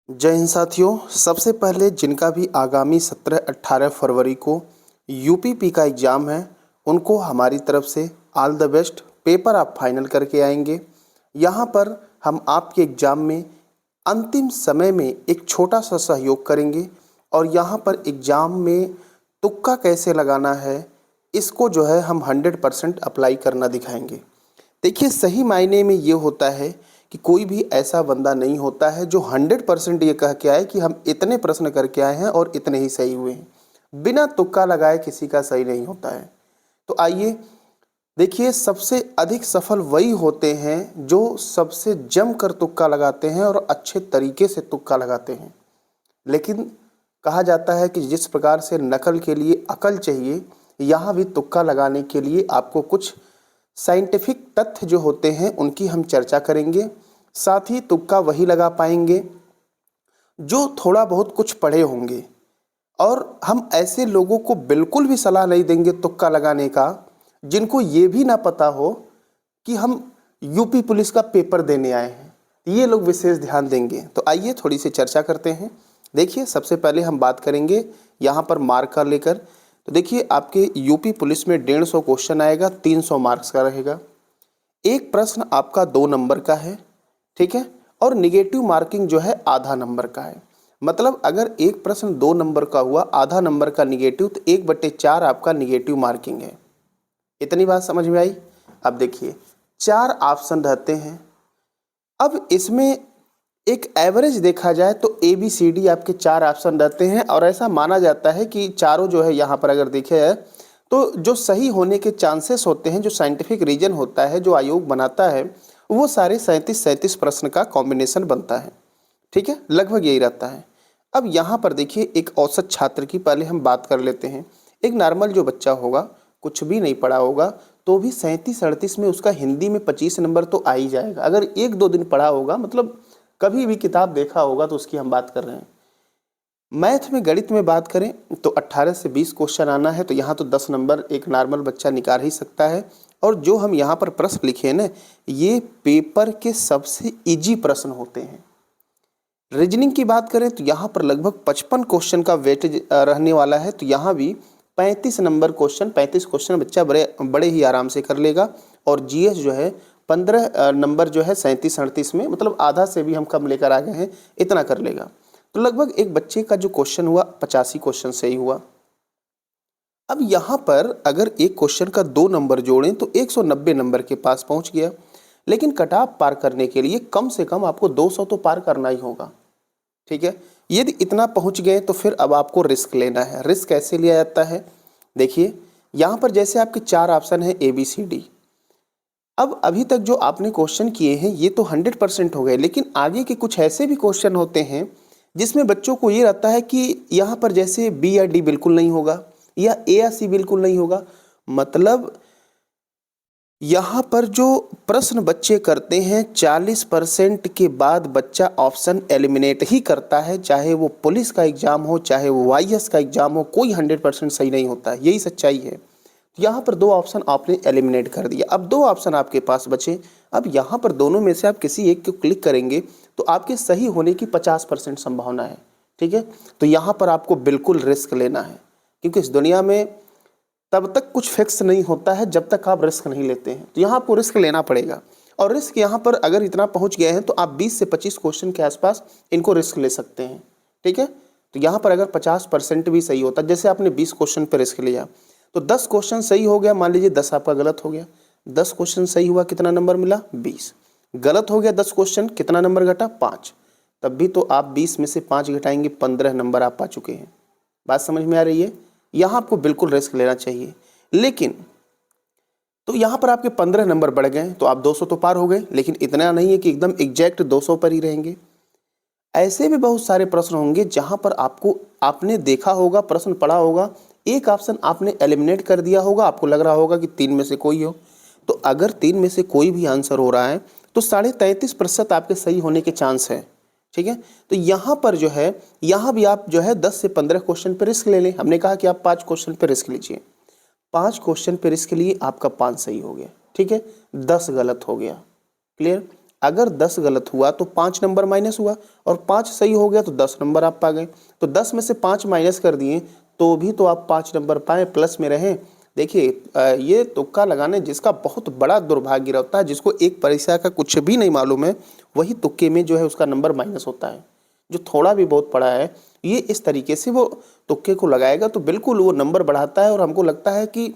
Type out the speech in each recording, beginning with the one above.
जय हिंद साथियों। सबसे पहले जिनका भी आगामी 17-18 फरवरी को यूपीपी का एग्ज़ाम है, उनको हमारी तरफ से ऑल द बेस्ट। पेपर आप फाइनल करके आएंगे। यहाँ पर हम आपके एग्ज़ाम में अंतिम समय में एक छोटा सा सहयोग करेंगे और यहाँ पर एग्ज़ाम में तुक्का कैसे लगाना है, इसको जो है हम 100% अप्लाई करना दिखाएंगे। देखिए, सही मायने में ये होता है कि कोई भी ऐसा बंदा नहीं होता है जो 100% ये कह के आए कि हम इतने प्रश्न करके आए हैं और इतने ही सही हुए हैं। बिना तुक्का लगाए किसी का सही नहीं होता है। तो आइए देखिए, सबसे अधिक सफल वही होते हैं जो सबसे जम कर तुक्का लगाते हैं और अच्छे तरीके से तुक्का लगाते हैं। लेकिन कहा जाता है कि जिस प्रकार से नकल के लिए अकल चाहिए, यहाँ भी तुक्का लगाने के लिए आपको कुछ साइंटिफिक तथ्य जो होते हैं उनकी हम चर्चा करेंगे। साथ ही तुक्का वही लगा पाएंगे जो थोड़ा बहुत कुछ पढ़े होंगे, और हम ऐसे लोगों को बिल्कुल भी सलाह नहीं देंगे तुक्का लगाने का जिनको ये भी ना पता हो कि हम यूपी पुलिस का पेपर देने आए हैं। ये लोग विशेष ध्यान देंगे। तो आइए थोड़ी सी चर्चा करते हैं। देखिए, सबसे पहले हम बात करेंगे यहाँ पर मार्क का लेकर। तो देखिए, आपके यूपी पुलिस में 150 क्वेश्चन आएगा, 300 मार्क्स का रहेगा। एक प्रश्न आपका 2 नंबर का है, ठीक है, और निगेटिव मार्किंग जो है आधा नंबर का है। मतलब अगर एक प्रश्न 2 नंबर का हुआ, आधा नंबर का निगेटिव, तो 1/4 आपका निगेटिव मार्किंग है। इतनी बात समझ में आई। अब देखिए, 4 ऑप्शन रहते हैं। अब इसमें एक एवरेज देखा जाए तो ABCD आपके 4 ऑप्शन रहते हैं, और ऐसा माना जाता है कि चारों जो है यहाँ पर अगर देखे जाए तो जो सही होने के चांसेस होते हैं, जो साइंटिफिक रीजन होता है, जो आयोग बनाता है, वो सारे 37 प्रश्न का कॉम्बिनेशन बनता है। ठीक है, लगभग यही रहता है। अब यहाँ पर देखिए, एक औसत छात्र की पहले हम बात कर लेते हैं। एक नॉर्मल जो बच्चा होगा, कुछ भी नहीं पढ़ा होगा, तो भी 37-38 में उसका हिंदी में 25 नंबर तो आ ही जाएगा। अगर 1-2 दिन पढ़ा होगा, मतलब कभी भी किताब देखा होगा, तो उसकी हम बात कर रहे हैं। मैथ में, गणित में बात करें तो 18 से 20 क्वेश्चन आना है, तो यहाँ तो 10 नंबर एक नॉर्मल बच्चा निकाल ही सकता है। और जो हम यहाँ पर प्रश्न लिखे हैं ना, ये पेपर के सबसे इजी प्रश्न होते हैं। रीजनिंग की बात करें तो यहाँ पर लगभग 55 क्वेश्चन का वेटेज रहने वाला है, तो यहाँ भी 35 नंबर क्वेश्चन, 35 क्वेश्चन बच्चा बड़े ही आराम से कर लेगा। और जीएस जो है 15 नंबर जो है 37-38 में, मतलब आधा से भी हम कम लेकर आ गए हैं, इतना कर लेगा। तो लगभग एक बच्चे का जो क्वेश्चन हुआ 85 क्वेश्चन सही हुआ। अब यहाँ पर अगर एक क्वेश्चन का 2 नंबर जोड़ें तो 190 नंबर के पास पहुँच गया। लेकिन कट ऑफ पार करने के लिए कम से कम आपको 200 तो पार करना ही होगा। ठीक है, यदि इतना पहुँच गए तो फिर अब आपको रिस्क लेना है। रिस्क कैसे लिया जाता है? देखिए, यहाँ पर जैसे आपके 4 ऑप्शन है ABCD। अब अभी तक जो आपने क्वेश्चन किए हैं ये तो 100% हो गए, लेकिन आगे के कुछ ऐसे भी क्वेश्चन होते हैं जिसमें बच्चों को ये रहता है कि यहाँ पर जैसे B या D बिल्कुल नहीं होगा, या A या C बिल्कुल नहीं होगा। मतलब यहाँ पर जो प्रश्न बच्चे करते हैं, 40% के बाद बच्चा ऑप्शन एलिमिनेट ही करता है। चाहे वो पुलिस का एग्जाम हो, चाहे वो YS का एग्जाम हो, कोई 100% सही नहीं होता है। यही सच्चाई है। यहाँ पर 2 ऑप्शन आपने एलिमिनेट कर दिया। अब 2 ऑप्शन आपके पास बचे। अब यहाँ पर दोनों में से आप किसी एक को क्लिक करेंगे तो आपके सही होने की 50% संभावना है। ठीक है, तो यहाँ पर आपको बिल्कुल रिस्क लेना है, क्योंकि इस दुनिया में तब तक कुछ फिक्स नहीं होता है जब तक आप रिस्क नहीं लेते हैं। तो यहाँ आपको रिस्क लेना पड़ेगा। और रिस्क यहाँ पर अगर इतना पहुँच गए हैं तो आप 20 से 25 क्वेश्चन के आसपास इनको रिस्क ले सकते हैं। ठीक है, तो यहाँ पर अगर 50% भी सही होता, जैसे आपने 20 क्वेश्चन पर रिस्क लिया, तो 10 क्वेश्चन सही हो गया, मान लीजिए 10 आपका गलत हो गया। 10 क्वेश्चन सही हुआ, कितना नंबर मिला? 20। गलत हो गया 10 क्वेश्चन, कितना नंबर घटा? 5। तब भी तो आप 20 में से 5 घटाएंगे, 15 नंबर आप पा चुके हैं। बात समझ में आ रही है? यहाँ आपको बिल्कुल रिस्क लेना चाहिए। लेकिन तो यहाँ पर आपके 15 नंबर बढ़ गए, तो आप 200 तो पार हो गए, लेकिन इतना नहीं है कि एकदम एग्जैक्ट 200 पर ही रहेंगे। ऐसे भी बहुत सारे प्रश्न होंगे जहाँ पर आपने देखा होगा, प्रश्न पढ़ा होगा, एक ऑप्शन आपने एलिमिनेट कर दिया होगा, आपको लग रहा होगा कि 3 में से कोई हो। तो अगर 3 में से कोई भी आंसर हो रहा है तो 33.5% आपके सही होने के चांस है। ठीक है, तो यहाँ पर जो है, यहाँ भी आप जो है 10 से 15 क्वेश्चन पर रिस्क ले लें। हमने कहा कि आप 5 क्वेश्चन पर रिस्क लीजिए। 5 क्वेश्चन पर रिस्क लिए आपका 5 सही हो गया। ठीक है, 10 गलत हो गया। क्लियर? अगर 10 गलत हुआ तो 5 नंबर माइनस हुआ, और 5 सही हो गया तो 10 नंबर आप पा गए। तो 10 में से 5 माइनस कर दिए तो भी तो आप 5 नंबर पाए, प्लस में रहें। देखिए ये तुक्का लगाने जिसका बहुत बड़ा दुर्भाग्य रहता है, जिसको एक परीक्षा का कुछ भी नहीं मालूम है, वही तुक्के में जो है उसका नंबर माइनस होता है। जो थोड़ा भी बहुत पढ़ा है, ये इस तरीके से वो तुक्के को लगाएगा तो बिल्कुल वो नंबर बढ़ाता है। और हमको लगता है कि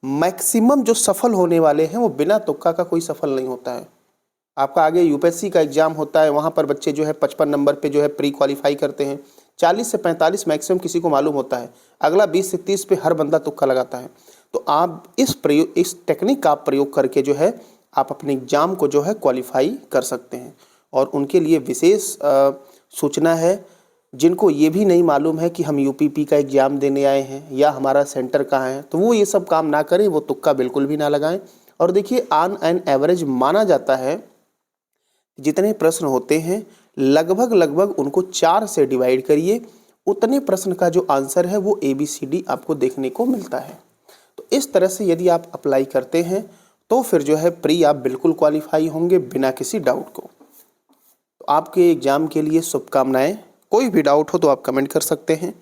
मैक्सिमम जो सफल होने वाले हैं वो बिना तुक्का का कोई सफल नहीं होता है। आपका आगे यूपीएससी का एग्जाम होता है, वहाँ पर बच्चे जो है 55 नंबर पे जो है प्री क्वालिफाई करते हैं, 40 से 45 मैक्सिमम किसी को मालूम होता है, अगला 20 से 30 पे हर बंदा तुक्का लगाता है। तो आप इस टेक्निक का प्रयोग करके जो है आप अपने एग्जाम को जो है क्वालिफाई कर सकते हैं। और उनके लिए विशेष सूचना है, जिनको ये भी नहीं मालूम है कि हम यूपीपी का एग्ज़ाम देने आए हैं या हमारा सेंटर कहाँ है, तो वो ये सब काम ना करें, वो तुक्का बिल्कुल भी ना लगाएं। और देखिए ऑन एन एवरेज माना जाता है जितने प्रश्न होते हैं लगभग उनको 4 से डिवाइड करिए, उतने प्रश्न का जो आंसर है वो ABCD आपको देखने को मिलता है। तो इस तरह से यदि आप अप्लाई करते हैं तो फिर जो है प्री आप बिल्कुल क्वालिफाई होंगे बिना किसी डाउट को। तो आपके एग्ज़ाम के लिए शुभकामनाएं। कोई भी डाउट हो तो आप कमेंट कर सकते हैं।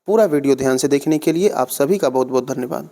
पूरा वीडियो ध्यान से देखने के लिए आप सभी का बहुत बहुत धन्यवाद।